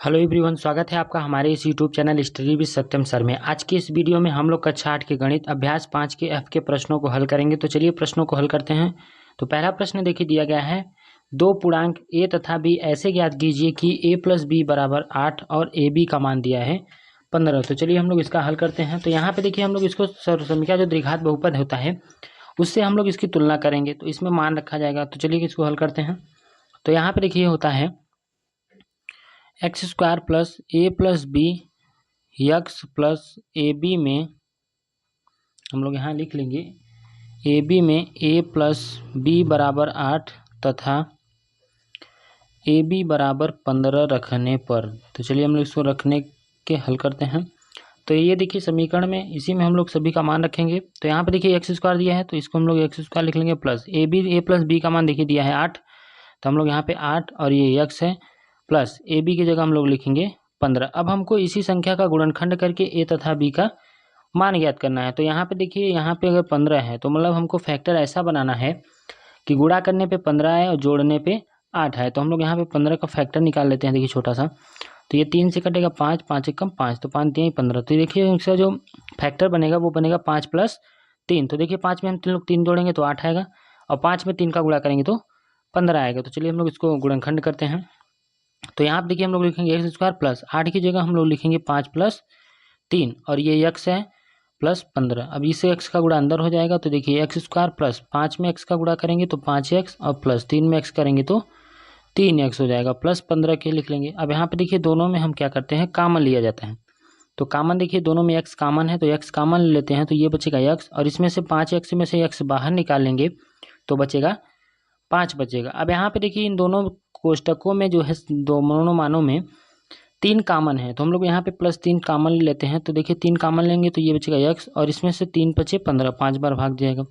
Hello everyone, स्वागत है आपका हमारे इस YouTube channel study with Satyam sir में। आज की इस वीडियो में हम लोग कक्षा 8 के गणित अभ्यास 5 के एफ के प्रश्नों को हल करेंगे। तो चलिए प्रश्नों को हल करते हैं। तो पहला प्रश्न देखिए दिया गया है, दो पूर्णांक ए तथा बी ऐसे ज्ञात कीजिए कि ए प्लस बी बराबर 8 और ए बी का मान दिया है 15। तो चलिए हम लोग इसका हल करते हैं। तो यहाँ पे देखिए हम लोग इसको सर्वसंख्या जो द्विघात बहुपद होता है उससे हम लोग इसकी तुलना करेंगे, तो इसमें मान रखा जाएगा। तो चलिए इसको हल करते हैं। तो यहाँ पे देखिए होता है X square plus A plus B X plus A B में हम लोग यहाँ लिख लेंगे ए बी में ए प्लस बी बराबर 8 तथा ए बी बराबर 15 रखने पर। तो चलिए हम लोग इसको रखने के हल करते हैं। तो ये देखिए समीकरण में इसी में हम लोग सभी का मान रखेंगे। तो यहाँ पे देखिए एक्स स्क्वायर दिया है तो इसको हम लोग एक्स स्क्वायर लिख लेंगे प्लस ए प्लस बी का मान देखिए दिया है 8, तो हम लोग यहाँ पे 8 और ये यक्स है प्लस ए बी की जगह हम लोग लिखेंगे 15। अब हमको इसी संख्या का गुणनखंड करके ए तथा बी का मान ज्ञात करना है। तो यहाँ पे देखिए यहाँ पे अगर 15 है तो मतलब हमको फैक्टर ऐसा बनाना है कि गुणा करने पे 15 है और जोड़ने पे 8 है। तो हम लोग यहाँ पे 15 का फैक्टर निकाल लेते हैं। देखिए छोटा सा, तो ये 3 से कटेगा 5, 5 एक कम 5, तो 5 3 15। तो देखिए इसका जो फैक्टर बनेगा वो बनेगा 5 प्लस 3। तो देखिए 5 में हम तीन लोग 3 जोड़ेंगे तो 8 आएगा और 5 में 3 का गुणा करेंगे तो 15 आएगा। तो चलिए हम लोग इसको गुणनखंड करते हैं। तो यहाँ पे देखिए हम लोग लिखेंगे एक्स स्क्वायर प्लस 8 की जगह हम लोग लिखेंगे 5 प्लस 3 और ये यक्स है प्लस 15। अब इससे एक्स का गुणा अंदर हो जाएगा। तो देखिए एक्स स्क्वायर प्लस 5 में एक्स का गुणा करेंगे तो 5x और प्लस 3 में एक्स करेंगे तो 3x हो जाएगा, प्लस 15 के लिख लेंगे। अब यहाँ पे देखिए दोनों में हम क्या करते हैं, कामन लिया जाता है। तो कामन देखिए दोनों में x कामन है तो x कामन ले लेते हैं। तो ये बचेगा x और इसमें से 5x में से x बाहर निकाल लेंगे तो बचेगा 5 बचेगा। अब यहाँ पे देखिए इन दोनों कोष्टकों में जो है दोनों मानों में 3 कामन है तो हम लोग यहाँ पे प्लस 3 कामन ले लेते हैं। तो देखिए 3 कामन लेंगे तो ये बचेगा x और इसमें से 3 बचे 15, 5 बार भाग जाएगा।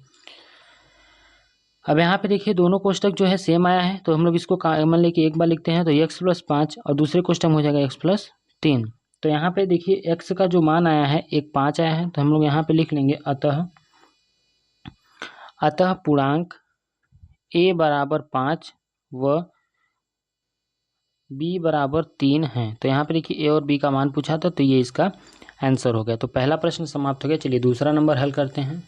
अब यहाँ पे देखिए दोनों कोष्टक जो है सेम आया है तो हम लोग इसको कामन लेके एक बार लिखते हैं तो x प्लस 5 और दूसरे कोष्टक में हो जाएगा x प्लस 3। तो यहाँ पे देखिए x का जो मान आया है एक 5 आया है तो हम लोग यहाँ पे लिख लेंगे अतः पूर्णांक a बराबर 5 व b बराबर 3 है। तो यहाँ पे देखिए a और b का मान पूछा था तो ये इसका आंसर हो गया। तो पहला प्रश्न समाप्त हो गया। चलिए दूसरा नंबर हल करते हैं।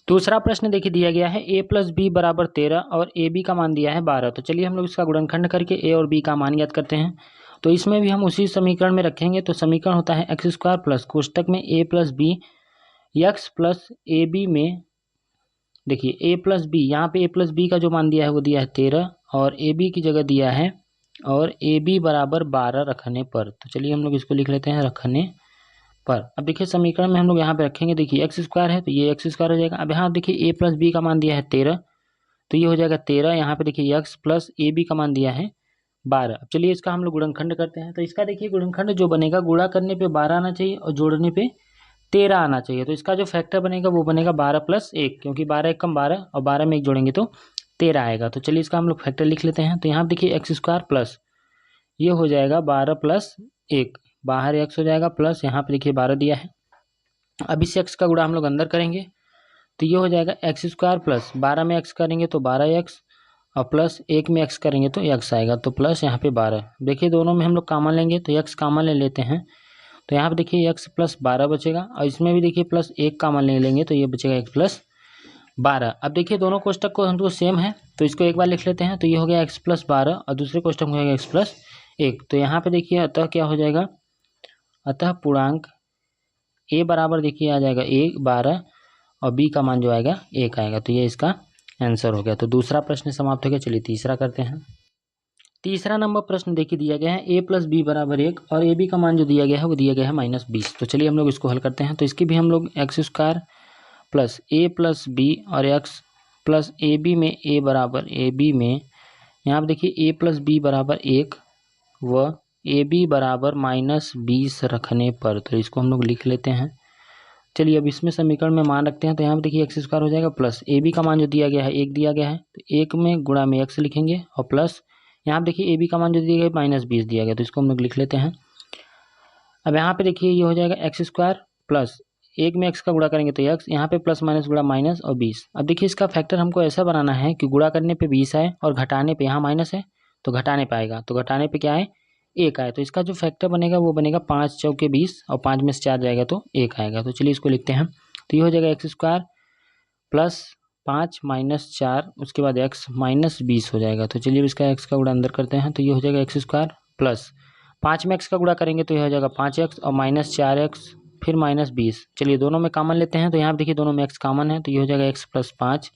दूसरा प्रश्न देखिए दिया गया है a प्लस बी बराबर 13 और ए बी का मान दिया है 12। तो चलिए हम लोग इसका गुणनखंड करके a और b का मान ज्ञात करते हैं। तो इसमें भी हम उसी समीकरण में रखेंगे। तो समीकरण होता है एक्स स्क्वायर प्लस कोष्टक में a plus B X plus A B में देखिए a प्लस बी, यहाँ पे a प्लस बी का जो मान दिया है वो दिया है 13 और ए बी की जगह दिया है और ए बी बराबर 12 रखने पर। तो चलिए हम लोग इसको लिख लेते हैं रखने पर। अब देखिए समीकरण में हम लोग यहाँ पे रखेंगे, देखिए एक्स स्क्वायर है तो ये एक्स स्क्वायर हो जाएगा। अब यहाँ देखिए a प्लस बी का मान दिया है 13 तो ये हो जाएगा 13। यहाँ पे देखिए यक्स प्लस ए बी का मान दिया है 12। अब चलिए इसका हम लोग गुणनखंड करते हैं। तो इसका देखिए गुणनखंड जो बनेगा गुणा करने पे 12 आना चाहिए और जोड़ने पे 13 आना चाहिए। तो इसका जो फैक्टर बनेगा वो बनेगा 12 प्लस 1, क्योंकि 12 एक कम 12 और 12 में 1 जोड़ेंगे तो 13 आएगा। तो चलिए इसका हम लोग फैक्टर लिख लेते हैं। तो यहाँ देखिए एक्स स्क्वायर प्लस ये हो जाएगा 12 प्लस 1, बाहर एक्स हो जाएगा प्लस यहाँ पे देखिए 12 दिया है। अब इस एक्स का गुणा हम लोग अंदर करेंगे तो ये हो जाएगा एक्स स्क्वायर प्लस 12 में एक्स करेंगे तो 12x और प्लस 1 में एक्स करेंगे तो x आएगा, तो प्लस यहाँ पे 12। देखिए दोनों में हम लोग कामन लेंगे तो x कामन ले लेते हैं। तो यहाँ पे देखिए x प्लस 12 बचेगा और इसमें भी देखिए प्लस 1 कामन ले लेंगे तो ये बचेगा x प्लस 12। अब देखिए दोनों कोष्टक को हम तो सेम है तो इसको एक बार लिख लेते हैं। तो ये हो गया x प्लस 12 और दूसरे कोष्टक में हो गया x प्लस 1। तो यहाँ पे देखिए अतः क्या हो जाएगा, अतः पूर्णांक a बराबर देखिए आ जाएगा 1 12 और b का मान जो आएगा 1 आएगा। तो ये इसका आंसर हो गया। तो दूसरा प्रश्न समाप्त हो गया। चलिए तीसरा करते हैं। तीसरा नंबर प्रश्न देखिए दिया गया है a प्लस बी बराबर 1 और ए बी का मान जो दिया गया है वो दिया गया है -20। तो चलिए हम लोग इसको हल करते हैं। तो इसकी भी हम लोग X square plus a plus B और x प्लस ए बी में a बराबर ए बी में यहाँ पर देखिए a प्लस बी बराबर 1 व ए बी बराबर -20 रखने पर। तो इसको हम लोग लिख लेते हैं। चलिए अब इसमें समीकरण में मान रखते हैं। तो यहाँ पे देखिए एक्स स्क्वायर हो जाएगा प्लस ए बी का मान जो दिया गया है 1 दिया गया है तो 1 में गुणा में एक्स लिखेंगे और प्लस यहाँ पे देखिए ए बी का मान जो दिया गया है -20 दिया गया तो इसको हम लोग लिख लेते हैं। अब यहाँ पे देखिए ये हो जाएगा एक्स स्क्वायर प्लस 1 में एक्स का गुणा करेंगे तो एक्स, यहाँ पे प्लस माइनस गुणा माइनस और 20। अब देखिए इसका फैक्टर हमको ऐसा बनाना है कि गुणा करने पे 20 आए और घटाने पे यहाँ माइनस है तो घटाने पे आएगा, तो घटाने पे क्या है 1 आए, तो इसका जो फैक्टर बनेगा वो बनेगा 5 चौके 20 और 5 में से 4 जाएगा तो 1 आएगा। तो चलिए इसको लिखते हैं। तो ये हो जाएगा एक्स स्क्वायर प्लस 5 माइनस 4 उसके बाद एक्स माइनस 20 हो जाएगा। तो चलिए इसका एक्स का गुणा अंदर करते हैं। तो ये हो जाएगा एक्स स्क्वायर प्लस 5 में एक्स का गुणा करेंगे तो ये हो जाएगा 5x और माइनस 4x फिर माइनस 20। चलिए दोनों में कॉमन लेते हैं। तो यहाँ पर देखिए दोनों में एक्स कॉमन है, तो ये हो जाएगा एक्स प्लस 5।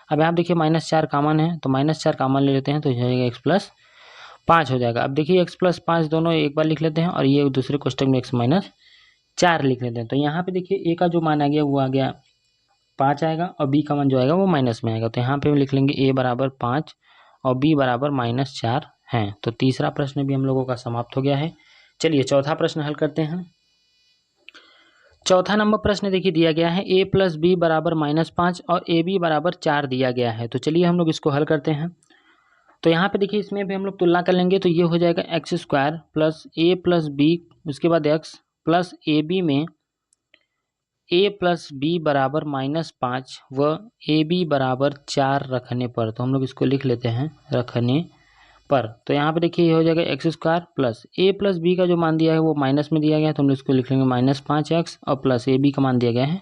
अब यहाँ देखिए माइनस 4 कॉमन है, तो माइनस 4 कॉमन ले लेते हैं, तो ये हो जाएगा एक्स प्लस 5 हो जाएगा। अब देखिए एक्स प्लस 5 दोनों एक बार लिख लेते हैं और ये दूसरे कोष्टक में एक्स माइनस 4 लिख लेते हैं। तो यहाँ पे देखिए ए का जो मान आ गया वो आ गया 5 आएगा और बी का मान जो आएगा वो माइनस में आएगा। तो यहाँ पे हम लिख लेंगे ए बराबर 5 और बी बराबर -4 हैं। तो तीसरा प्रश्न भी हम लोगों का समाप्त हो गया है। चलिए चौथा प्रश्न हल करते हैं। चौथा नंबर प्रश्न देखिए दिया गया है a प्लस बी बराबर -5 और ए बी बराबर 4 दिया गया है। तो चलिए हम लोग इसको हल करते हैं। तो यहाँ पे देखिए इसमें भी हम लोग तुलना कर लेंगे। तो ये हो जाएगा x square plus A plus B उसके बाद एक्स प्लस ए बी में a प्लस बी बराबर -5 व ए बी बराबर 4 रखने पर। तो हम लोग इसको लिख लेते हैं रखने पर। तो यहाँ पे देखिए ये हो जाएगा x square plus A plus B का जो मान दिया है वो माइनस में दिया गया है, तो हम लोग इसको लिख लेंगे -5x और प्लस ए बी का मान दिया गया है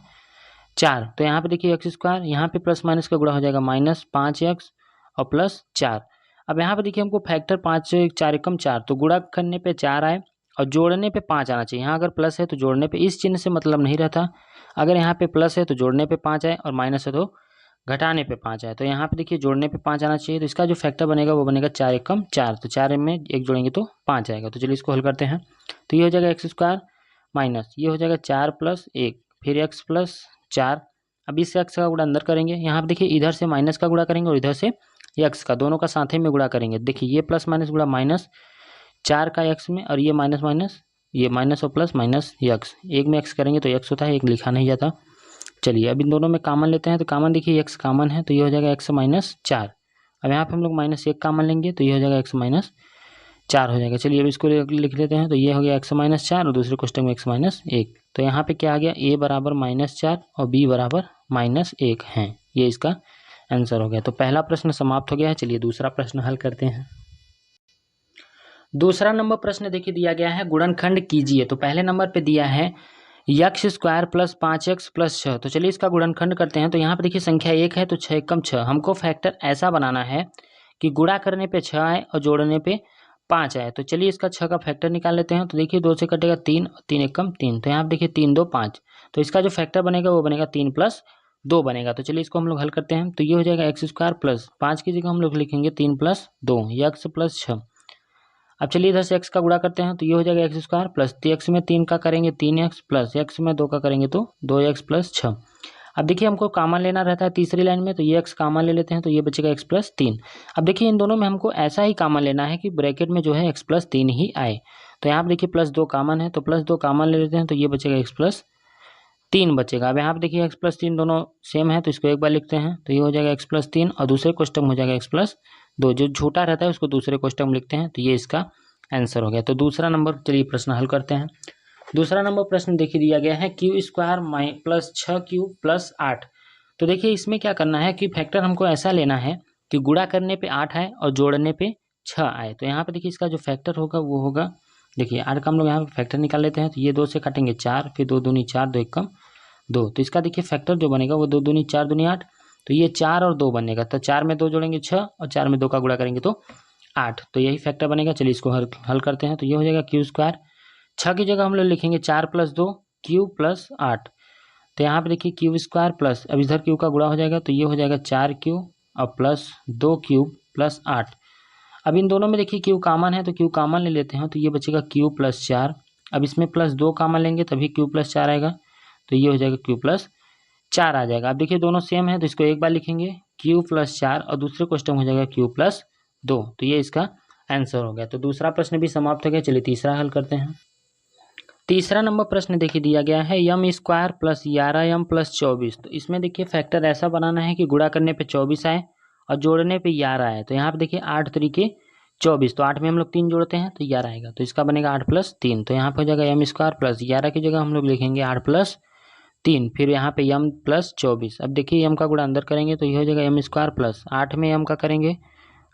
4। तो यहाँ पे देखिए एक्स स्क्वायर यहाँ पे प्लस माइनस का गुणा हो जाएगा -5x और प्लस 4। अब यहाँ पे देखिए हमको फैक्टर 5 से 4 एकम 4, तो गुणा करने पे 4 आए और जोड़ने पे 5 आना चाहिए। यहाँ अगर प्लस है तो जोड़ने पे इस चिन्ह से मतलब नहीं रहता। अगर यहाँ पे प्लस है तो जोड़ने पे 5 आए और माइनस है तो घटाने पे 5 आए। तो यहाँ पे देखिए जोड़ने पे 5 आना चाहिए। तो इसका जो फैक्टर बनेगा वो बनेगा 4 एकम 4। तो 4 में 1 जोड़ेंगे तो 5 आएगा। तो चलिए इसको हल करते हैं। तो ये हो जाएगा एक्स स्क्वायर माइनस ये हो जाएगा 4 प्लस 1 फिर एक्स प्लस 4। अब इस एक्स का गुणा अंदर करेंगे। यहाँ पे देखिए इधर से माइनस का गुणा करेंगे और इधर से एक्स का, दोनों का साथ में गुणा करेंगे। देखिए ये प्लस माइनस गुणा माइनस 4 का एक्स में और ये माइनस माइनस ये माइनस और प्लस माइनस एक्स, एक में एक्स करेंगे तो एक्स होता है, एक लिखा नहीं जाता। चलिए अब इन दोनों में कॉमन लेते हैं। तो कॉमन देखिए एक्स कॉमन है, तो ये हो जाएगा एक्स माइनस 4। अब यहाँ पे हम लोग -1 कॉमन लेंगे तो ये हो जाएगा एक्स माइनस 4 हो जाएगा। चलिए अब इसको लिख लेते हैं। तो ये हो गया एक्स माइनस 4 और दूसरे क्वेश्चन में एक्स माइनस 1। तो यहाँ पे क्या आ गया ए बराबर -4 और बी बराबर -1 है। ये इसका आंसर हो गया। तो पहला प्रश्न समाप्त हो गया है। चलिए दूसरा प्रश्न हल करते हैं। दूसरा नंबर प्रश्न देखिए दिया गया है गुणनखंड कीजिए। तो पहले नंबर पे दिया है X square plus 5x plus 6। तो चलिए इसका गुणनखंड करते हैं। तो यहाँ पे देखिए संख्या 1 है तो 6 एकम 6। हमको फैक्टर ऐसा बनाना है कि गुणा करने पे 6 आए और जोड़ने पे 5 आए। तो चलिए इसका 6 का फैक्टर निकाल लेते हैं। तो देखिए 2 से कटेगा 3, 3 एकम 3। तो यहाँ पे देखिए 3 2 5। तो इसका जो फैक्टर बनेगा वो बनेगा 3 प्लस 2 बनेगा। तो चलिए इसको हम लोग हल करते हैं। तो ये हो जाएगा एक्स स्क्वायर प्लस 5 की जगह हम लोग लिखेंगे 3 प्लस 2 एक्स प्लस 6। अब चलिए इधर से x का गुणा करते हैं। तो ये हो जाएगा एक्स स्क्वायर प्लस x में 3 का करेंगे 3x प्लस x में 2 का करेंगे तो 2x प्लस 6। अब देखिए हमको कॉमन लेना रहता है तीसरी लाइन में, तो ये x कॉमन ले लेते हैं। तो ये बचेगा x प्लस 3। अब देखिए इन दोनों में हमको ऐसा ही कॉमन लेना है कि ब्रैकेट में जो है x प्लस 3 ही आए। तो यहाँ पर देखिए प्लस 2 कॉमन है, तो प्लस 2 कॉमन ले लेते हैं। तो ये बचेगा x प्लस 3 बचेगा। अब यहाँ पे देखिए x प्लस 3 दोनों सेम है तो इसको एक बार लिखते हैं। तो ये हो जाएगा x प्लस 3 और दूसरे क्वेश्चन में हो जाएगा x प्लस 2। जो छोटा रहता है उसको दूसरे क्वेश्चन में लिखते हैं। तो ये इसका आंसर हो गया। तो दूसरा नंबर चलिए प्रश्न हल करते हैं। दूसरा नंबर प्रश्न देखिए दिया गया है Q square plus 6q plus 8। तो देखिए इसमें क्या करना है कि फैक्टर हमको ऐसा लेना है कि गुणा करने पे 8 आए और जोड़ने पे 6 आए। तो यहाँ पे देखिए इसका जो फैक्टर होगा वो होगा, देखिए 8 का हम लोग यहाँ पे फैक्टर निकाल लेते हैं। तो ये 2 से काटेंगे 4 फिर 2 दूनी 4 2 एकम 2। तो इसका देखिए फैक्टर जो बनेगा वो 2 दूनी 4 दूनी 8। तो ये 4 और 2 बनेगा। तो 4 में 2 जोड़ेंगे 6 और 4 में 2 का गुणा करेंगे तो 8। तो यही फैक्टर बनेगा। चलिए इसको हल करते हैं। तो ये हो जाएगा क्यू स्क्वायर 6 की जगह हम लोग लिखेंगे 4 प्लस 2 क्यू प्लस 8। तो यहाँ पे देखिए क्यू स्क्वायर प्लस अब इधर क्यू का गुणा हो जाएगा। तो ये हो जाएगा 4q और प्लस 2q प्लस 8। अब इन दोनों में देखिए क्यू कॉमन है तो क्यू कॉमन ले लेते हैं। तो ये बचेगा क्यू प्लस 4। अब इसमें प्लस 2 कॉमन लेंगे तभी क्यू प्लस 4 आएगा। तो ये हो जाएगा क्यू प्लस 4 आ जाएगा। अब देखिए दोनों सेम है तो इसको एक बार लिखेंगे क्यू प्लस 4 और दूसरे क्वेश्चन हो जाएगा क्यू प्लस 2। तो ये इसका आंसर हो गया। तो दूसरा प्रश्न भी समाप्त हो गया। चलिए तीसरा हल करते हैं। तीसरा नंबर प्रश्न देखिए दिया गया है यम स्क्वायर प्लस 11m प्लस 24। तो इसमें देखिए फैक्टर ऐसा बनाना है कि गुणा करने पे 24 आए और जोड़ने पे 11 आए। तो यहाँ पे देखिए 8 तरीके 24, तो 8 में हम लोग 3 जोड़ते हैं तो 11 आएगा। तो इसका बनेगा 8 प्लस 3। तो यहाँ पे हो जाएगा एम स्क्वायर प्लस 11 की जगह हम लोग लिखेंगे 8 प्लस 3 फिर यहाँ पे यम प्लस 24। अब देखिए यम का गुणा अंदर करेंगे तो ये हो जाएगा एम स्क्वायर प्लस 8 में यम का करेंगे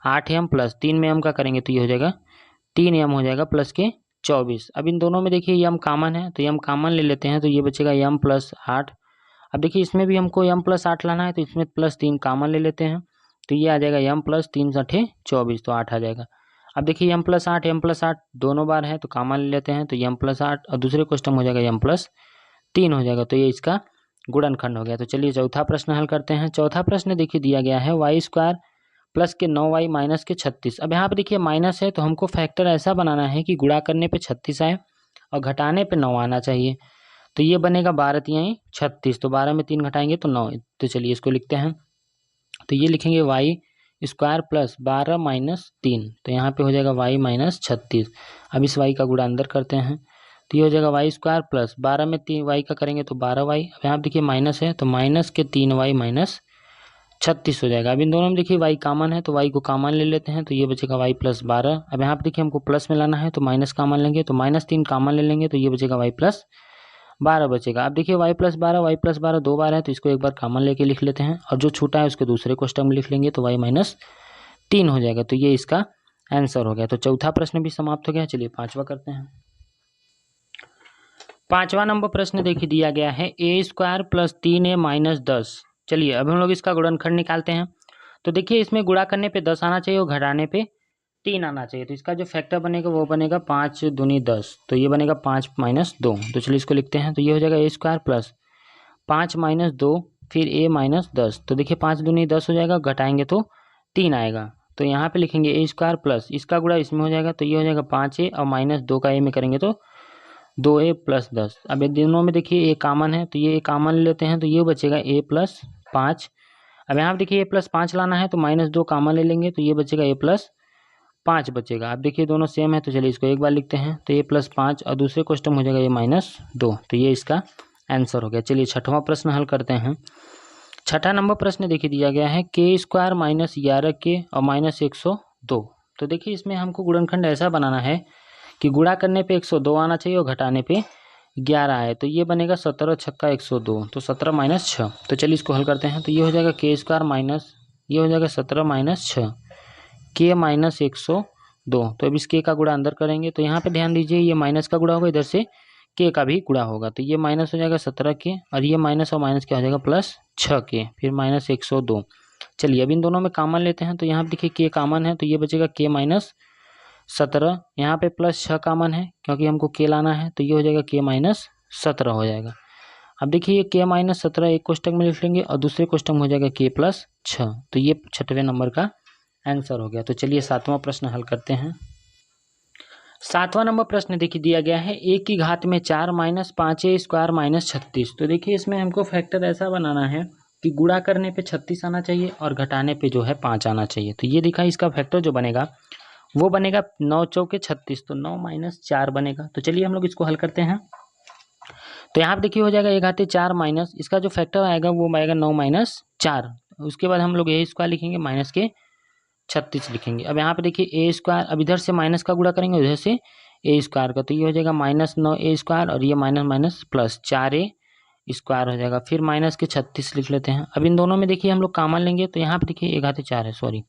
8m प्लस 3 में m का करेंगे तो ये हो जाएगा 3m हो जाएगा प्लस के 24। अब इन दोनों में देखिए m कॉमन है तो m कॉमन ले लेते हैं, तो ये बचेगा m प्लस 8। अब देखिए इसमें भी हमको m प्लस 8 लाना है, तो इसमें प्लस 3 कॉमन ले लेते हैं, तो ये आ जाएगा m प्लस 3 × 24, तो 8 आ जाएगा। अब देखिए m प्लस 8 दोनों बार है तो कॉमन ले लेते हैं, तो m प्लस 8 और दूसरे क्वेश्चन हो जाएगा m प्लस 3 हो जाएगा, तो ये इसका गुणनखंड हो गया। तो चलिए चौथा प्रश्न हल करते हैं। चौथा प्रश्न देखिए दिया गया है y² प्लस के 9y माइनस के 36। अब यहाँ पे देखिए माइनस है तो हमको फैक्टर ऐसा बनाना है कि गुणा करने पे 36 आए और घटाने पे 9 आना चाहिए। तो ये बनेगा 12 तिहाई 36, तो 12 में 3 घटाएंगे तो 9। तो चलिए इसको लिखते हैं, तो ये लिखेंगे y² प्लस 12 माइनस 3, तो यहाँ पे हो जाएगा y माइनस 36। अब इस y का गुणा अंदर करते हैं, तो ये हो जाएगा y² प्लस 12 में 3 y का करेंगे तो 12y। अब यहाँ पे देखिए माइनस है तो माइनस के 3y माइनस 36 हो जाएगा। अब इन दोनों में देखिए y कॉमन है तो y को कॉमन ले लेते हैं, तो ये बचेगा y प्लस 12। अब यहाँ पे देखिए हमको प्लस में लाना है तो माइनस कॉमन लेंगे, तो माइनस 3 कॉमन ले लेंगे, तो ये बचेगा y प्लस 12 बचेगा। अब देखिए y प्लस 12 दो बार है तो इसको एक बार कॉमन लेके लिख लेते हैं, और जो छूटा है उसके दूसरे क्वेश्चन में लिख लेंगे, तो y माइनस 3 हो जाएगा। तो ये इसका आंसर हो गया। तो चौथा प्रश्न भी समाप्त हो गया। चलिए पांचवा करते हैं। पांचवा नंबर प्रश्न देखिए दिया गया है a² प्लस 3a माइनस 10। चलिए अब हम लोग इसका गुणनखंड निकालते हैं। तो देखिए इसमें गुणा करने पे 10 आना चाहिए और घटाने पे 3 आना चाहिए, तो इसका जो फैक्टर बनेगा वो बनेगा 5 दूनी 10, तो ये बनेगा 5 माइनस 2। तो चलिए इसको लिखते हैं, तो ये हो जाएगा a² प्लस 5 माइनस 2 फिर a माइनस 10। तो देखिए 5 दूनी 10 हो जाएगा, घटाएंगे तो 3 आएगा, तो यहाँ पे लिखेंगे a² प्लस इसका गुणा इसमें हो जाएगा, तो ये हो जाएगा 5a और माइनस 2 का a में करेंगे तो 2a प्लस 10। अब ये दोनों में देखिए a कॉमन है तो ये a कॉमन ले लेते हैं, तो ये बचेगा a प्लस 5। अब यहाँ पे देखिए a प्लस 5 लाना है तो माइनस 2 कॉमन ले लेंगे, तो ये बचेगा a प्लस 5 बचेगा। अब देखिए दोनों सेम है तो चलिए इसको एक बार लिखते हैं, तो a प्लस 5 और दूसरे क्वेश्चन हो जाएगा a माइनस 2, तो ये इसका आंसर हो गया। चलिए छठवां प्रश्न हल करते हैं। छठा नंबर प्रश्न देखिए दिया गया है k² माइनस 11k और माइनस 102। तो देखिए इसमें हमको गुणनखंड ऐसा बनाना है कि गुणा करने पे 102 आना चाहिए और घटाने पे 11 आए, तो ये बनेगा 17 छक्का 102, तो 17 माइनस 6। तो चलिए इसको हल करते हैं, तो ये हो जाएगा k² माइनस ये हो जाएगा 17 माइनस 6 k माइनस 102। तो अब इस k का गुणा अंदर करेंगे, तो यहाँ पे ध्यान दीजिए ये माइनस का गुणा होगा, इधर से k का भी गुणा होगा, तो ये माइनस हो जाएगा 17k और ये माइनस और माइनस क्या हो जाएगा प्लस 6k फिर माइनस 102। चलिए अब इन दोनों में कॉमन लेते हैं, तो यहाँ पे देखिए k कॉमन है तो ये बचेगा k माइनस 17, यहाँ पे प्लस 6 कॉमन है क्योंकि हमको k लाना है, तो ये हो जाएगा k माइनस 17 हो जाएगा। अब देखिए ये k माइनस 17 एक कोष्टक में लिख लेंगे और दूसरे कोष्टक में हो जाएगा k प्लस 6, तो ये छठवें नंबर का आंसर हो गया। तो चलिए सातवां प्रश्न हल करते हैं। सातवां नंबर प्रश्न देखिए दिया गया है a की घात में 4 माइनस 5a² माइनस 36। तो देखिए इसमें हमको फैक्टर ऐसा बनाना है कि गुणा करने पे 36 आना चाहिए और घटाने पे जो है 5 आना चाहिए। तो ये दिखा इसका फैक्टर जो बनेगा वो बनेगा 9 चौके 36, तो 9 माइनस 4 बनेगा। तो चलिए हम लोग इसको हल करते हैं। तो यहाँ पे देखिए हो जाएगा 1/4 माइनस इसका जो फैक्टर आएगा वो आएगा 9 माइनस 4। उसके बाद हम लोग a² लिखेंगे माइनस के 36 लिखेंगे। अब यहाँ पे देखिए a², अब इधर से माइनस का गुणा करेंगे उधर से a² का, तो ये हो जाएगा माइनस 9a² और ये माइनस माइनस प्लस 4a² हो जाएगा। फिर माइनस के 36 लिख लेते हैं। अब इन दोनों में देखिए हम लोग कॉमन लेंगे, तो यहाँ पे देखिए 1/4 है, सॉरी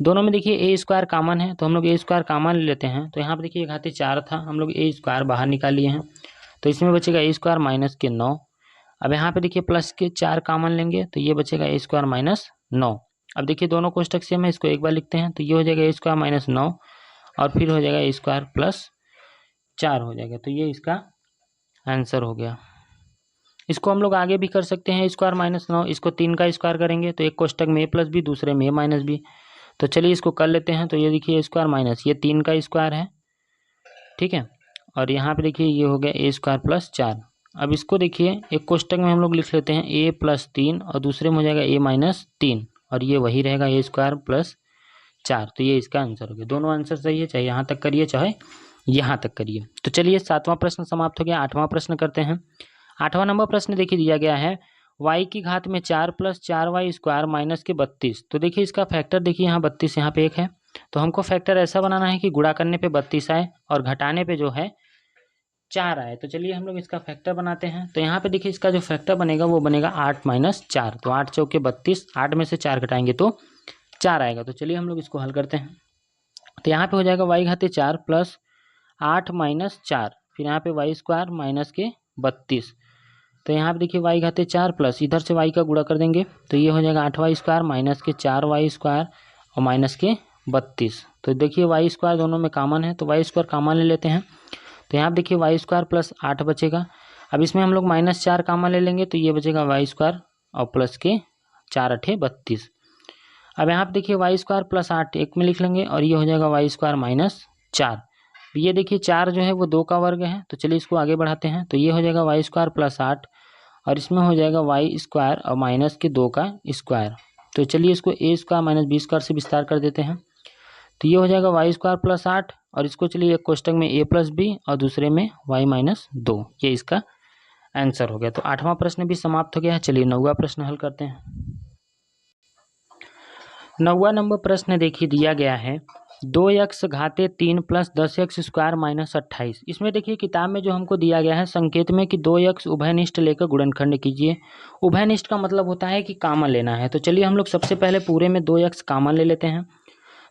दोनों में देखिए a² कॉमन है तो हम लोग a² कॉमन ले लेते हैं। तो यहाँ पे देखिए 1/4 था, हम लोग a² बाहर निकाल लिए हैं, तो इसमें बचेगा a² माइनस के 9। अब यहाँ पे देखिए प्लस के 4 कॉमन लेंगे तो ये बचेगा a² माइनस 9। अब देखिए दोनों कोष्टक से हम इसको एक बार लिखते हैं, तो ये हो जाएगा a² माइनस 9 और फिर हो जाएगा a² प्लस 4 हो जाएगा। तो ये इसका आंसर हो गया। इसको हम लोग आगे भी कर सकते हैं, a² माइनस 9 इसको 3 का स्क्वायर करेंगे तो एक कोष्टक में a प्लस b दूसरे में a माइनस b। तो चलिए इसको कर लेते हैं। तो ये देखिए a² माइनस ये 3 का स्क्वायर है, ठीक है, और यहाँ पे देखिए ये हो गया a² प्लस 4। अब इसको देखिए एक कोष्टक में हम लोग लिख लेते हैं a प्लस 3 और दूसरे में हो जाएगा a माइनस 3 और ये वही रहेगा a² प्लस 4। तो ये इसका आंसर हो गया। दोनों आंसर सही है, चाहे यहाँ तक करिए चाहे यहाँ तक करिए। तो चलिए सातवां प्रश्न समाप्त हो गया। आठवां प्रश्न करते हैं। आठवां नंबर प्रश्न देखिए दिया गया है y की घात में 4 प्लस 4y² माइनस के 32। तो देखिए इसका फैक्टर देखिए यहाँ 32 यहाँ पे 1 है, तो हमको फैक्टर ऐसा बनाना है कि गुणा करने पे 32 आए और घटाने पे जो है 4 आए। तो चलिए हम लोग इसका फैक्टर बनाते हैं। तो यहाँ पे देखिए इसका जो फैक्टर बनेगा वो बनेगा 8 माइनस 4, तो 8 चौके 32, 8 में से 4 घटाएंगे तो 4 आएगा। तो चलिए हम लोग इसको हल करते हैं। तो यहाँ पे हो जाएगा y घाते 4 प्लस 8 माइनस 4, फिर यहाँ पे वाई स्क्वायर माइनस के 32। तो यहाँ पे देखिए y घाते 4 प्लस इधर से y का गुणा कर देंगे तो ये हो जाएगा 8y स्क्वायर माइनस के 4y स्क्वायर और माइनस के 32। तो देखिए वाई स्क्वायर दोनों में कॉमन है तो वाई स्क्वायर कॉमन ले लेते हैं। तो यहाँ पे देखिए वाई स्क्वायर प्लस 8 बचेगा। अब इसमें हम लोग माइनस 4 कॉमन ले लेंगे तो ये बचेगा वाई स्क्वायर और प्लस के 4 अठे 32। अब यहाँ पे देखिए वाई स्क्वायर प्लस 8 एक में लिख लेंगे और ये हो जाएगा वाई स्क्वायर माइनस 4। ये देखिए 4 जो है वो 2 का वर्ग है, तो चलिए इसको आगे बढ़ाते हैं। तो ये हो जाएगा वाई स्क्वायर प्लस 8 और इसमें हो जाएगा वाई स्क्वायर और माइनस के 2 का स्क्वायर। तो चलिए इसको ए स्क्वायर माइनस बी स्क्वायर से विस्तार कर देते हैं। तो ये हो जाएगा वाई स्क्वायर प्लस 8 और इसको चलिए एक कोष्टक में ए प्लस बी और दूसरे में वाई माइनस 2, ये इसका आंसर हो गया। तो 8वां प्रश्न भी समाप्त हो गया है। चलिए 9वां प्रश्न हल करते हैं। 9वां नंबर प्रश्न देखिए दिया गया है 2x घाते 3 plus 10x square minus 28। इसमें देखिए किताब में जो हमको दिया गया है संकेत में कि 2x उभयनिष्ठ लेकर गुणनखंड कीजिए। उभयनिष्ठ का मतलब होता है कि कॉमन लेना है। तो चलिए हम लोग सबसे पहले पूरे में 2x कॉमन ले लेते हैं।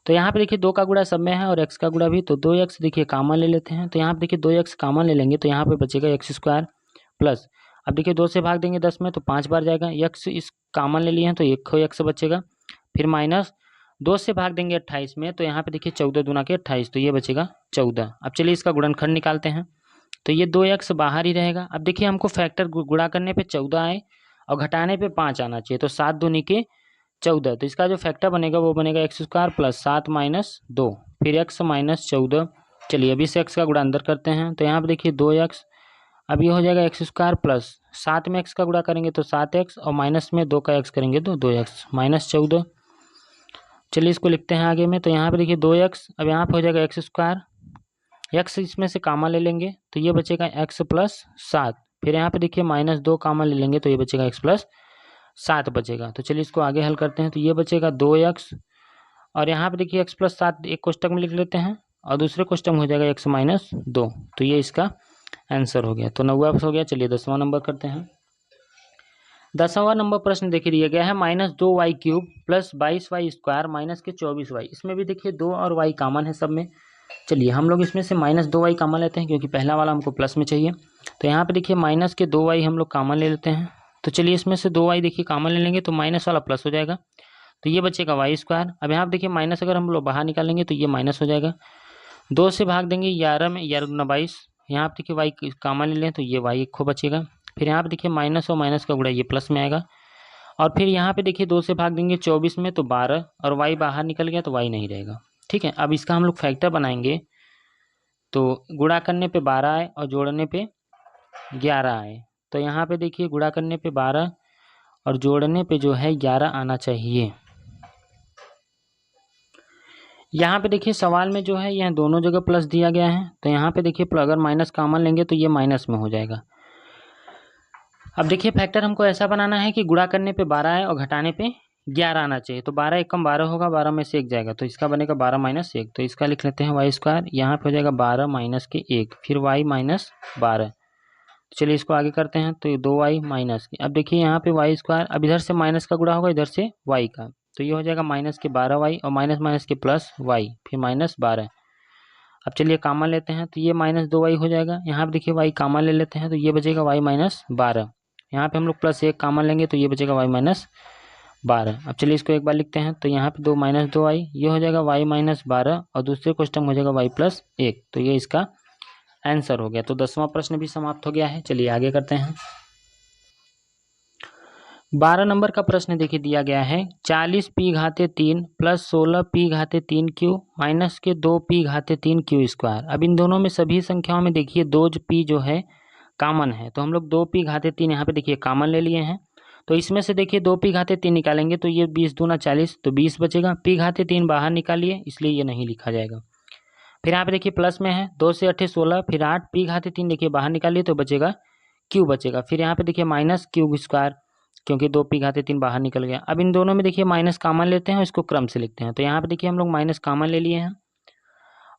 तो यहाँ पे देखिए 2 का गुणा सब में है और x का गुणा भी, तो 2x देखिए कॉमन ले लेते हैं। तो यहाँ पे देखिए 2x कॉमन ले लेंगे तो यहाँ पे बचेगा x स्क्वायर प्लस, अब देखिए 2 से भाग देंगे 10 में तो 5 बार जाएगा, x इस कॉमन ले लिए हैं तो एक x बचेगा, फिर माइनस 2 से भाग देंगे 28 में तो यहाँ पे देखिए 14 दूना के 28, तो ये बचेगा 14। अब चलिए इसका गुणनखंड निकालते हैं। तो ये 2x बाहर ही रहेगा। अब देखिए हमको फैक्टर गुणा करने पे 14 आए और घटाने पे 5 आना चाहिए, तो 7 दूनी के 14, तो इसका जो फैक्टर बनेगा वो बनेगा एक्स स्क्वायर प्लस 7 माइनस 2 फिर x माइनस 14। चलिए अभी से x का गुणा अंदर करते हैं। तो यहाँ पे देखिए 2x, अब ये हो जाएगा एक्स स्क्वायर प्लस 7 में x का गुणा करेंगे तो 7x और माइनस में 2 का x करेंगे तो 2x माइनस 14। चलिए इसको लिखते हैं आगे में। तो यहाँ पे देखिए 2x, अब यहाँ पे हो जाएगा एक्स स्क्वायर, x इसमें से कॉमन ले लेंगे तो ये बचेगा x प्लस 7, फिर यहाँ पे देखिए माइनस 2 कॉमन ले लेंगे तो ये बचेगा x प्लस 7 बचेगा। तो चलिए इसको आगे हल करते हैं। तो ये बचेगा 2x और यहाँ पे देखिए x प्लस 7 एक कोष्टक में लिख लेते हैं और दूसरे कोष्टक में हो जाएगा x माइनस 2, तो ये इसका आंसर हो गया। तो 9वां हो गया। चलिए 10वां नंबर करते हैं। 10वां नंबर प्रश्न देखिए दिया गया है -2y³ plus 22y square minus के 24y। इसमें भी देखिए 2 और y कॉमन है सब में। चलिए हम लोग इसमें से -2y कॉमन लेते हैं क्योंकि पहला वाला हमको प्लस में चाहिए। तो यहाँ पे देखिए माइनस के 2y हम लोग कॉमन ले लेते हैं। तो चलिए इसमें से 2y देखिए कॉमन ले लेंगे तो माइनस वाला प्लस हो जाएगा, तो ये बचेगा वाई स्क्वायर। अब यहाँ पे देखिए माइनस अगर हम लोग बाहर निकालेंगे तो ये माइनस हो जाएगा, 2 से भाग देंगे 11 में, 11 दूना 22, यहाँ पे देखिए वाई कॉमन ले लें तो ये वाई एक खो बचेगा, फिर यहाँ पे देखिए माइनस और माइनस का गुणा ये प्लस में आएगा, और फिर यहाँ पे देखिए 2 से भाग देंगे 24 में तो 12 और वाई बाहर निकल गया तो वाई नहीं रहेगा। ठीक है, अब इसका हम लोग फैक्टर बनाएंगे तो गुणा करने पे 12 आए और जोड़ने पे 11 आए। तो यहाँ पे देखिए गुणा करने पे 12 और जोड़ने पे जो है 11 आना चाहिए। यहाँ पे देखिए सवाल में जो है यह दोनों जगह प्लस दिया गया है, तो यहाँ पे देखिए अगर माइनस कॉमन लेंगे तो ये माइनस में हो जाएगा। अब देखिए फैक्टर हमको ऐसा बनाना है कि गुणा करने पे 12 आए और घटाने पे 11 आना चाहिए। तो 12 एक कम 12 होगा, 12 में से 1 जाएगा तो इसका बनेगा 12 माइनस 1, तो इसका लिख लेते हैं वाई स्क्वायर। यहाँ पे हो जाएगा 12 माइनस के 1 फिर वाई माइनस 12। चलिए इसको आगे करते हैं। तो 2y माइनस के, अब देखिए यहाँ पे वाई स्क्वायर, अब इधर से माइनस का गुणा होगा इधर से y का, तो ये हो जाएगा माइनस के 12y और माइनस माइनस के प्लस y फिर माइनस 12। अब चलिए कॉमन लेते हैं तो ये माइनस 2y हो जाएगा। यहाँ पे देखिए y कॉमन ले लेते हैं तो ये बचेगा y माइनस 12। यहाँ पे हम लोग प्लस 1 कॉमन लेंगे तो ये बचेगा y माइनस 12। अब चलिए इसको एक बार लिखते हैं। तो यहाँ पे 2 माइनस 2y, ये हो जाएगा y माइनस 12 और दूसरे क्वेश्चन में हो जाएगा y प्लस 1, तो ये इसका आंसर हो गया। तो 10वां प्रश्न भी समाप्त हो गया है। चलिए आगे करते हैं। 12 नंबर का प्रश्न देखिए दिया गया है 40 p घाते 3 plus 16 p घाते 3 Q minus के 2 p घाते 3 क्यू स्क्वायर। अब इन दोनों में सभी संख्याओं में देखिए 2 p जो है कॉमन है, तो हम लोग 2 p घाते 3 यहाँ पे देखिए कॉमन ले लिए हैं। तो इसमें से देखिए 2 p घाते 3 निकालेंगे तो ये 20 दूना 40, तो 20 बचेगा। p घाते 3 बाहर निकालिए इसलिए ये नहीं लिखा जाएगा। फिर यहाँ पे देखिए प्लस में है 2 से 8 16, फिर 8 p घाते 3 देखिए बाहर निकालिए तो बचेगा q बचेगा। फिर यहाँ पे देखिए माइनस क्यू स्क्वायर क्योंकि 2 p घाते 3 बाहर निकल गया। अब इन दोनों में देखिए माइनस कॉमन लेते हैं और इसको क्रम से लिखते हैं। तो यहाँ पे देखिए हम लोग माइनस कॉमन ले लिए हैं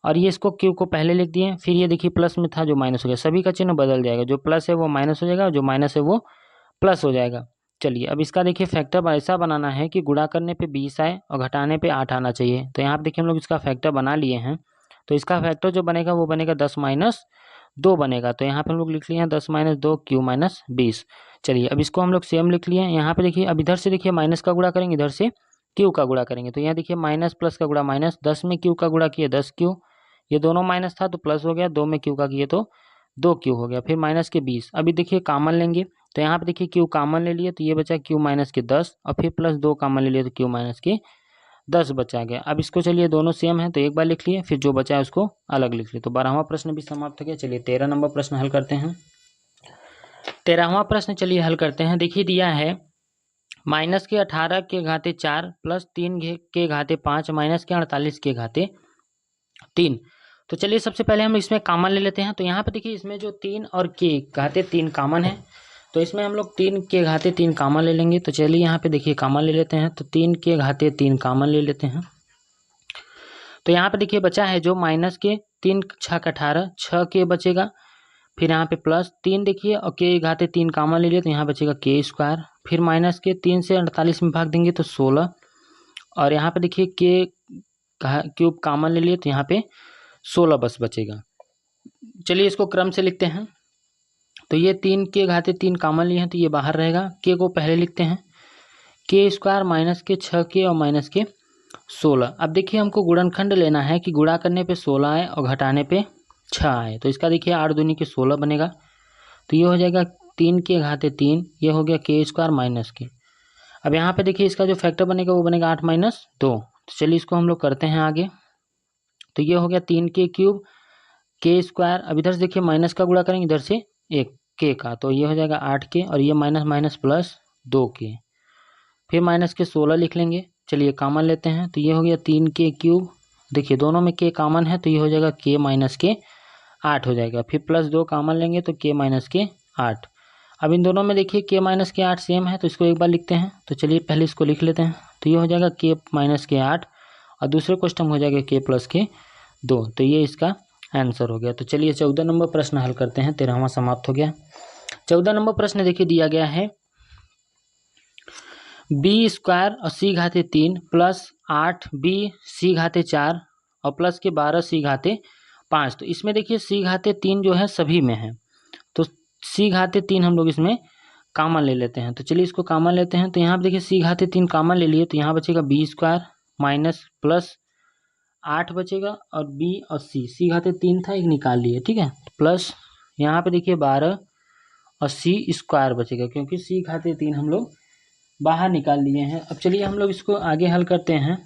और ये इसको q को पहले लिख दिए, फिर ये देखिए प्लस में था जो माइनस हो गया, सभी का चिन्ह बदल जाएगा, जो प्लस है वो माइनस हो जाएगा और जो माइनस है वो प्लस हो जाएगा। चलिए अब इसका देखिए फैक्टर ऐसा बनाना है कि गुणा करने पे 20 आए और घटाने पे 8 आना चाहिए। तो यहाँ पे देखिए हम लोग इसका फैक्टर बना लिए हैं। तो इसका फैक्टर जो बनेगा वो बनेगा 10-2 बनेगा। तो यहाँ पे हम लोग लिख लिए हैं 10-2 क्यू माइनस 20। चलिए अब इसको हम लोग सेम लिख लिए हैं। यहाँ पे देखिए अब इधर से देखिए माइनस का गुणा करेंगे, इधर से क्यू का गुणा करेंगे। तो यहाँ देखिए माइनस प्लस का गुणा माइनस, 10 में क्यू का गुणा किए 10 क्यू, ये दोनों माइनस था तो प्लस हो गया, 2 में क्यू का किए तो 2 क्यू हो गया, फिर माइनस के 20। अभी देखिए कॉमन लेंगे तो यहाँ पे देखिए क्यू कॉमन ले लिए तो ये बचा क्यू माइनस के 10 और फिर प्लस 2 कॉमन ले लिए तो क्यू माइनस के 10 बचा गया। अब इसको चलिए दोनों सेम है तो एक बार लिख लिए, फिर जो बचा है उसको अलग लिख लिए। तो 12वां प्रश्न भी समाप्त हो गया। चलिए 13 नंबर प्रश्न हल करते हैं। 13वां प्रश्न चलिए हल करते हैं। देखिए दिया है माइनस के 18 के घाते 4 प्लस 3 के घाते 5 माइनस के 48 के घाते 3। तो चलिए सबसे पहले हम इसमें कॉमन ले लेते हैं। तो यहाँ पे देखिए इसमें जो 3 और के घाते 3 कॉमन है, तो इसमें हम लोग 3 के घाते 3 कॉमन ले लेंगे। तो चलिए यहाँ पे देखिए कॉमन ले लेते हैं। तो 3 के घाते 3 कॉमन ले लेते हैं। तो यहाँ पे देखिए बचा है जो माइनस के 3 6 18, 6 के बचेगा, फिर यहाँ पे प्लस 3 देखिए और के घाते 3 कॉमन ले लिए तो यहाँ बचेगा के स्क्वायर, फिर माइनस के 3 से 48 में भाग देंगे तो 16, और यहाँ पे देखिए के क्यूब कॉमन ले लिए तो यहाँ पे 16 बस बचेगा। चलिए इसको क्रम से लिखते हैं। तो ये 3 के घाते 3 कॉमन लिए हैं तो ये बाहर रहेगा, के को पहले लिखते हैं, के स्क्वायर माइनस के 6 के और माइनस के 16। अब देखिए हमको गुणनखंड लेना है कि गुणा करने पे 16 आए और घटाने पे 6 आए। तो इसका देखिए 8 दूनी के 16 बनेगा। तो ये हो जाएगा 3 के घाते 3, ये हो गया के स्क्वायर माइनस के। अब यहाँ पे देखिए इसका जो फैक्टर बनेगा वो बनेगा 8 माइनस 2। तो चलिए इसको हम लोग करते हैं आगे। तो ये हो गया 3 के क्यूब के स्क्वायर, अब इधर से देखिए माइनस का गुणा करेंगे इधर से एक के का, तो ये हो जाएगा 8 के और ये माइनस माइनस प्लस 2 के, फिर माइनस के 16 लिख लेंगे। चलिए कॉमन लेते हैं। तो ये हो गया 3 के क्यूब, देखिए दोनों में के कॉमन है तो ये हो जाएगा के माइनस के 8 हो जाएगा, फिर प्लस 2 कॉमन लेंगे तो के माइनस के 8। अब इन दोनों में देखिए के माइनस के 8 सेम है तो इसको एक बार लिखते हैं। तो चलिए पहले इसको लिख लेते हैं। तो ये हो जाएगा के माइनस के 8 और दूसरे क्वेश्चन हो जाएगा के प्लस के 2। तो ये इसका आंसर हो गया। तो चलिए 14 नंबर प्रश्न हल करते हैं। 13वां समाप्त हो गया। 14 नंबर प्रश्न देखिए दिया गया है बी स्क्वायर और सी घाते 3 प्लस 8 बी सी घाते 4 और प्लस के 12 सी घाते 5। तो इसमें देखिए सी घाते 3 जो है सभी में है, तो सी घाते 3 हम लोग इसमें कॉमन ले लेते हैं। तो चलिए इसको कॉमन लेते हैं। तो यहाँ पे देखिए सी घाते 3 कॉमन ले लिए तो यहाँ बचेगा बी स्क्वायर माइनस प्लस 8 बचेगा और बी और सी घाते 3 था एक निकाल लिए, ठीक है, प्लस यहाँ पे देखिए 12 और सी स्क्वायर बचेगा क्योंकि सी घाते 3 हम लोग बाहर निकाल लिए हैं। अब चलिए हम लोग इसको आगे हल करते हैं।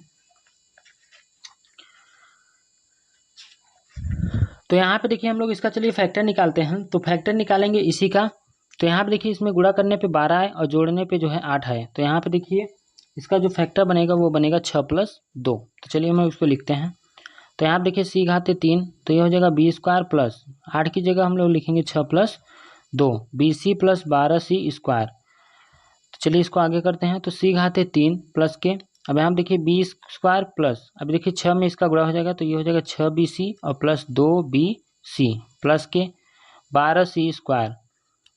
तो यहाँ पे देखिए हम लोग इसका चलिए फैक्टर निकालते हैं। तो फैक्टर निकालेंगे इसी का। तो यहाँ पे देखिए इसमें गुणा करने पे 12 आए और जोड़ने पे जो है 8 आए। तो यहाँ पे देखिए इसका जो फैक्टर बनेगा वो बनेगा 6 प्लस 2। तो चलिए हम उसको लिखते हैं। तो यहाँ पे देखिए सी घाते 3 तो ये हो जाएगा बी स्क्वायर प्लस 8 की जगह हम लोग लिखेंगे 6 प्लस 2 बी सी प्लस 12 सी स्क्वायर। तो चलिए इसको आगे करते हैं। तो सी घाते 3 प्लस के, अब यहाँ देखिए बी स्क्वायर प्लस, अब देखिए 6 में इसका गुणा हो जाएगा तो ये हो जाएगा 6 बी सी और प्लस 2 बी सी प्लस के 12 सी स्क्वायर।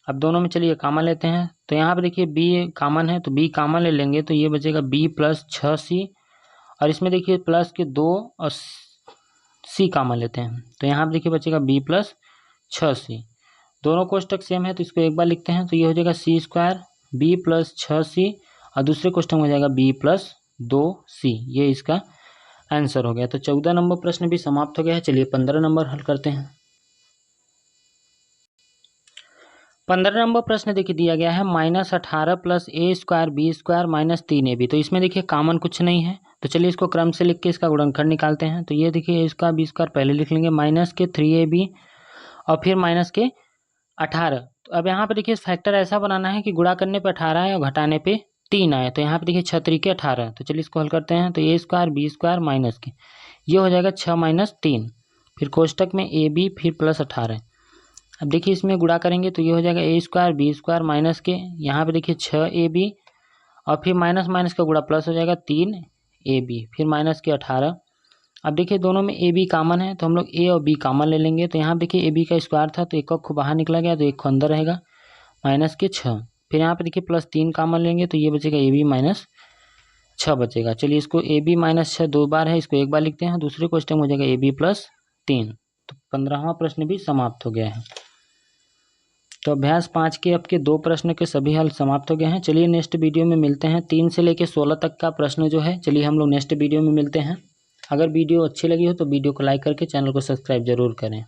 अब दोनों में चलिए कॉमन लेते हैं। तो यहाँ पे देखिए बी कॉमन है तो बी कॉमन ले लेंगे तो ये बचेगा बी प्लस 6 सी, और इसमें देखिए प्लस के 2 और सी कॉमन लेते हैं। तो यहाँ पे देखिए बचेगा बी प्लस 6 सी, दोनों कोष्टक सेम है तो इसको एक बार लिखते हैं। तो ये हो जाएगा सी स्क्वायर बी प्लस 6 सी और दूसरे क्वेश्चन में हो जाएगा बी प्लस 2 सी। ये इसका आंसर हो गया। तो 14 नंबर प्रश्न भी समाप्त हो गया है। चलिए 15 नंबर हल करते हैं। 15 नंबर प्रश्न देखिए दिया गया है -18 plus a square b square minus 3ab। तो इसमें देखिए कॉमन कुछ नहीं है तो चलिए इसको क्रम से लिख के इसका गुणनखंड निकालते हैं। तो ये देखिए इसका बी स्क्वायर पहले लिख लेंगे माइनस के 3ab और फिर माइनस के 18। तो अब यहाँ पे देखिए फैक्टर ऐसा बनाना है कि गुणा करने पे 18 आए और घटाने पे 3 आए। तो यहाँ पे देखिए 6 3 के 18। तो चलिए इसको हल करते हैं। तो ए स्क्वायर बी स्क्वायर माइनस के, ये हो जाएगा 6 माइनस 3, फिर कोष्टक में ए बी फिर प्लस 18। अब देखिए इसमें गुणा करेंगे तो ये हो जाएगा ए स्क्वायर बी स्क्वायर माइनस के, यहाँ पे देखिए 6 ए बी और फिर माइनस माइनस का गुणा प्लस हो जाएगा 3 ए बी फिर माइनस के 18। अब देखिए दोनों में ए बी कॉमन है तो हम लोग ए और बी कॉमन ले लेंगे। तो यहाँ देखिए ए बी का स्क्वायर था तो एक को बाहर निकला गया तो एक को अंदर रहेगा माइनस के 6, फिर यहाँ पे देखिए +3 कॉमन लेंगे तो ये बचेगा AB माइनस 6 बचेगा। चलिए इसको AB माइनस 6 2 बार है, इसको एक बार लिखते हैं। दूसरे क्वेश्चन में हो जाएगा AB +3। तो 15वां प्रश्न भी समाप्त हो गया है। तो अभ्यास 5 के आपके 2 प्रश्न के सभी हल समाप्त हो गए हैं। चलिए नेक्स्ट वीडियो में मिलते हैं। 3 से लेकर 16 तक का प्रश्न जो है, चलिए हम लोग नेक्स्ट वीडियो में मिलते हैं। अगर वीडियो अच्छी लगी हो तो वीडियो को लाइक करके चैनल को सब्सक्राइब जरूर करें।